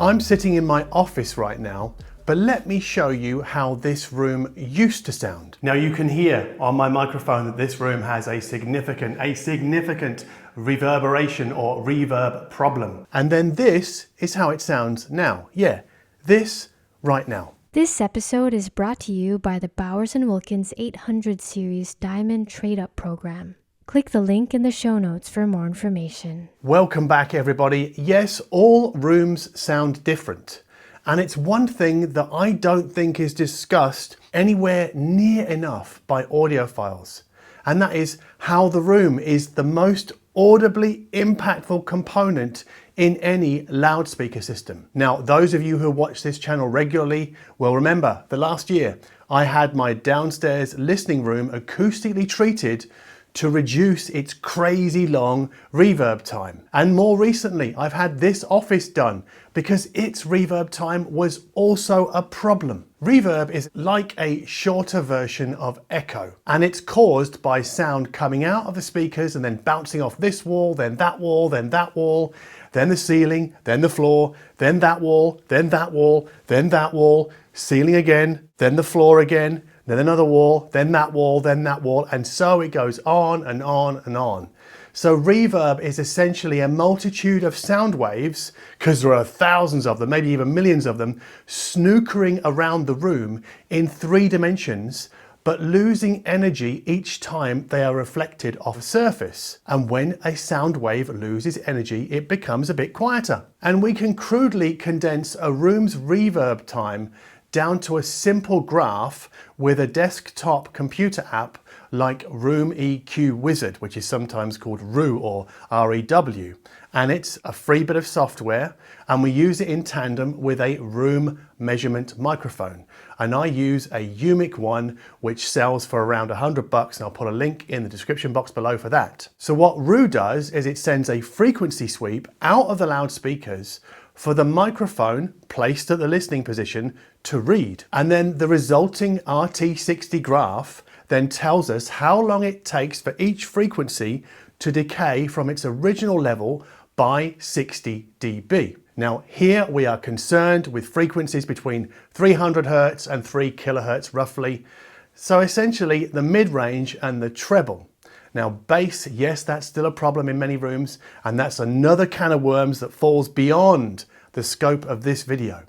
I'm sitting in my office right now, but let me show you how this room used to sound. Now you can hear on my microphone that this room has a significant reverberation or reverb problem. And then this is how it sounds now. Yeah, this right now. This episode is brought to you by the Bowers Wilkins 800 series Diamond Trade-Up program. Click the link in the show notes for more information. Welcome back, everybody. Yes, all rooms sound different. And it's one thing that I don't think is discussed anywhere near enough by audiophiles. And that is how the room is the most audibly impactful component in any loudspeaker system. Now, those of you who watch this channel regularly will remember that last year I had my downstairs listening room acoustically treated to reduce its crazy long reverb time. And more recently, I've had this office done because its reverb time was also a problem. Reverb is like a shorter version of echo, and it's caused by sound coming out of the speakers and then bouncing off this wall, then that wall, then that wall, then the ceiling, then the floor, then that wall, then that wall, then that wall, ceiling again, then the floor again, then another wall, then that wall, then that wall, and so it goes on and on and on. So reverb is essentially a multitude of sound waves, because there are thousands of them, maybe even millions of them, snookering around the room in 3 dimensions, but losing energy each time they are reflected off a surface. And when a sound wave loses energy, it becomes a bit quieter. And we can crudely condense a room's reverb time down to a simple graph with a desktop computer app like Room EQ Wizard, which is sometimes called REW or REW. And it's a free bit of software, and we use it in tandem with a room measurement microphone. And I use a UMIC one, which sells for around $100, and I'll put a link in the description box below for that. So what REW does is it sends a frequency sweep out of the loudspeakers for the microphone placed at the listening position to read. And then the resulting RT60 graph then tells us how long it takes for each frequency to decay from its original level by 60 dB. Now here we are concerned with frequencies between 300 Hz and 3 kHz roughly. So essentially the mid-range and the treble. Now bass, yes, that's still a problem in many rooms, and that's another can of worms that falls beyond the scope of this video.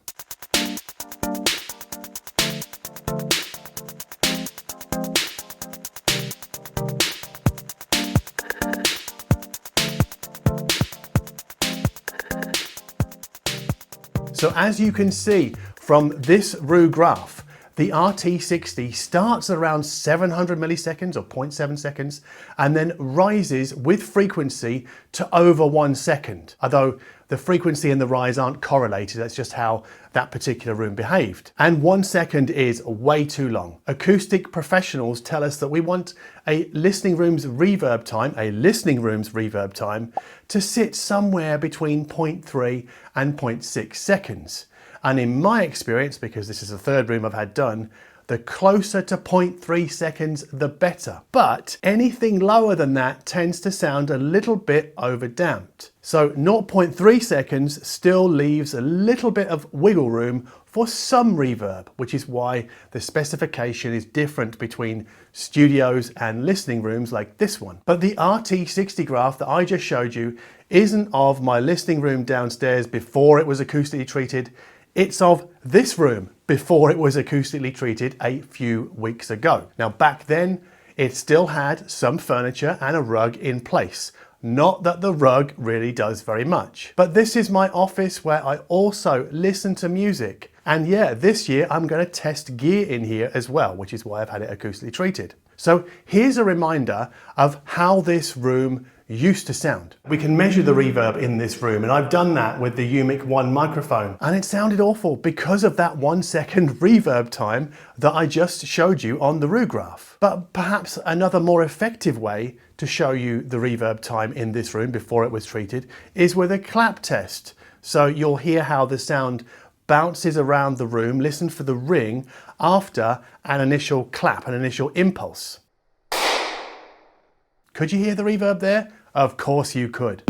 So as you can see from this REW graph, the RT60 starts around 700 milliseconds or 0.7 seconds and then rises with frequency to over 1 second. Although the frequency and the rise aren't correlated, that's just how that particular room behaved. And 1 second is way too long. Acoustic professionals tell us that we want a listening room's reverb time to sit somewhere between 0.3 and 0.6 seconds. And in my experience, because this is the 3rd room I've had done, the closer to 0.3 seconds, the better. But anything lower than that tends to sound a little bit overdamped. So 0.3 seconds still leaves a little bit of wiggle room for some reverb, which is why the specification is different between studios and listening rooms like this one. But the RT60 graph that I just showed you isn't of my listening room downstairs before it was acoustically treated. It's of this room before it was acoustically treated a few weeks ago. Now back then, it still had some furniture and a rug in place. Not that the rug really does very much. But this is my office where I also listen to music. And yeah, this year I'm going to test gear in here as well, which is why I've had it acoustically treated. So here's a reminder of how this room used to sound. We can measure the reverb in this room, and I've done that with the UMIC 1 microphone, and it sounded awful because of that 1 second reverb time that I just showed you on the REW graph. But perhaps another more effective way to show you the reverb time in this room before it was treated is with a clap test. So you'll hear how the sound bounces around the room, listen for the ring after an initial clap, an initial impulse. Could you hear the reverb there? Of course you could.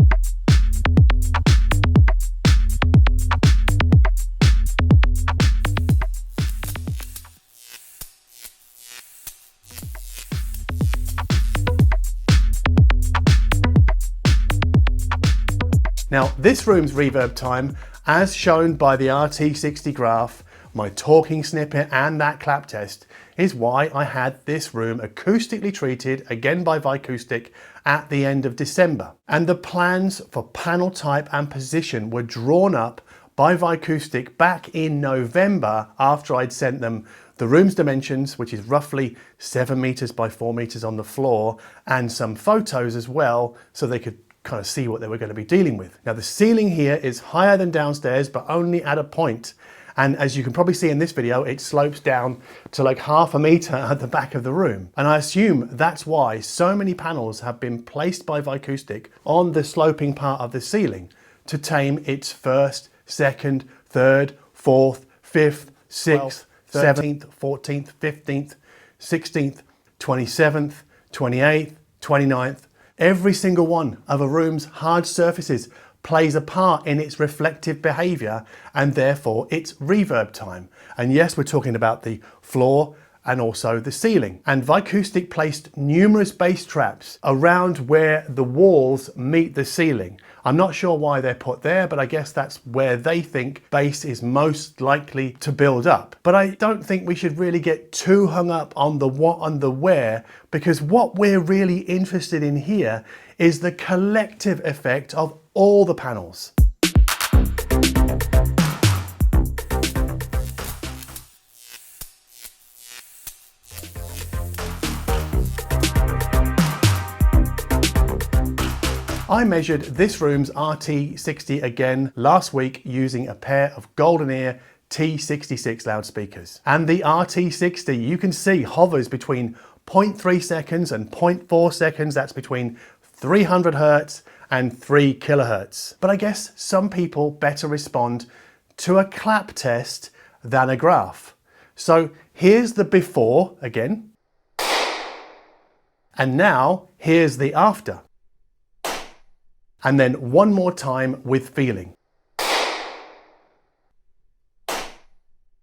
Now, this room's reverb time, as shown by the RT60 graph, my talking snippet and that clap test, is why I had this room acoustically treated, again by Vicoustic, at the end of December. And the plans for panel type and position were drawn up by Vicoustic back in November after I'd sent them the room's dimensions, which is roughly 7 meters by 4 meters on the floor, and some photos as well, so they could kind of see what they were going to be dealing with. Now, the ceiling here is higher than downstairs, but only at a point. And as you can probably see in this video, it slopes down to like 1/2 meter at the back of the room. And I assume that's why so many panels have been placed by Vicoustic on the sloping part of the ceiling to tame its first, second, third, fourth, fifth, sixth, 17th, 14th, 15th, 16th, 27th, 28th, 29th. Every single one of a room's hard surfaces plays a part in its reflective behavior and therefore its reverb time. And yes, we're talking about the floor and also the ceiling. And Vicoustic placed numerous bass traps around where the walls meet the ceiling. I'm not sure why they're put there, but I guess that's where they think bass is most likely to build up. But I don't think we should really get too hung up on the what and the where, because what we're really interested in here is the collective effect of all the panels. I measured this room's RT60 again last week using a pair of GoldenEar T66 loudspeakers. And the RT60, you can see, hovers between 0.3 seconds and 0.4 seconds. That's between 300 Hertz and 3 kilohertz. But I guess some people better respond to a clap test than a graph. So here's the before again. And now here's the after. And then one more time with feeling.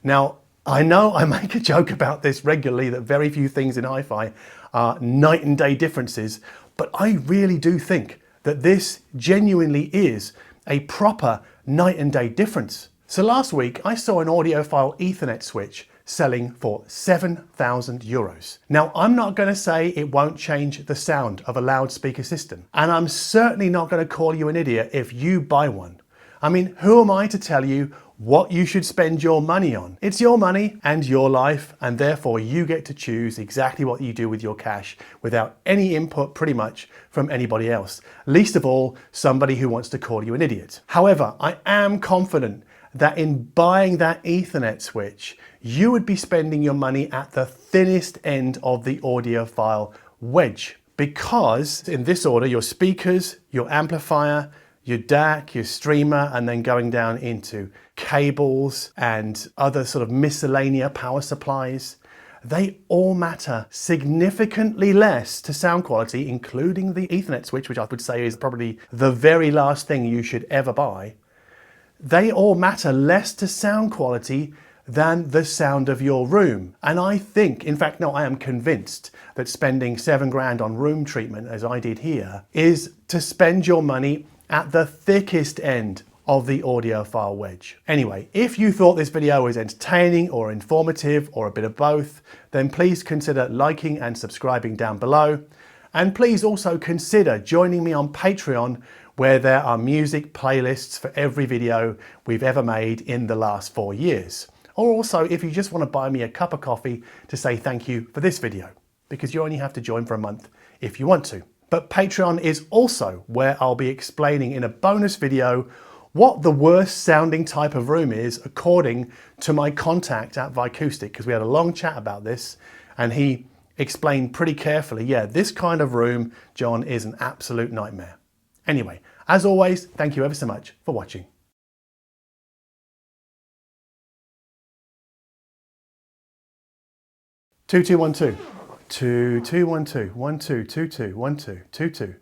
Now, I know I make a joke about this regularly, that very few things in hi-fi are night and day differences, but I really do think that this genuinely is a proper night and day difference. So last week I saw an audiophile Ethernet switch selling for €7,000. Now, I'm not going to say it won't change the sound of a loudspeaker system, and I'm certainly not going to call you an idiot if you buy one. I mean, who am I to tell you what you should spend your money on? It's your money and your life, and therefore you get to choose exactly what you do with your cash without any input pretty much from anybody else, least of all somebody who wants to call you an idiot. However, I am confident that in buying that Ethernet switch, you would be spending your money at the thinnest end of the audiophile wedge. Because in this order, your speakers, your amplifier, your DAC, your streamer, and then going down into cables and other sort of miscellaneous power supplies, they all matter significantly less to sound quality, including the Ethernet switch, which I would say is probably the very last thing you should ever buy. They all matter less to sound quality than the sound of your room. And I think, in fact, no, I am convinced that spending £7 on room treatment, as I did here, is to spend your money at the thickest end of the audiophile wedge. Anyway, if you thought this video was entertaining or informative or a bit of both, then please consider liking and subscribing down below. And please also consider joining me on Patreon, where there are music playlists for every video we've ever made in the last 4 years. Or also, if you just want to buy me a cup of coffee to say thank you for this video, because you only have to join for a month if you want to. But Patreon is also where I'll be explaining in a bonus video what the worst sounding type of room is according to my contact at Vicoustic, because we had a long chat about this and he explained pretty carefully, yeah, this kind of room, John, is an absolute nightmare. Anyway, as always, thank you ever so much for watching. 2212. 2212. 1222. 1222.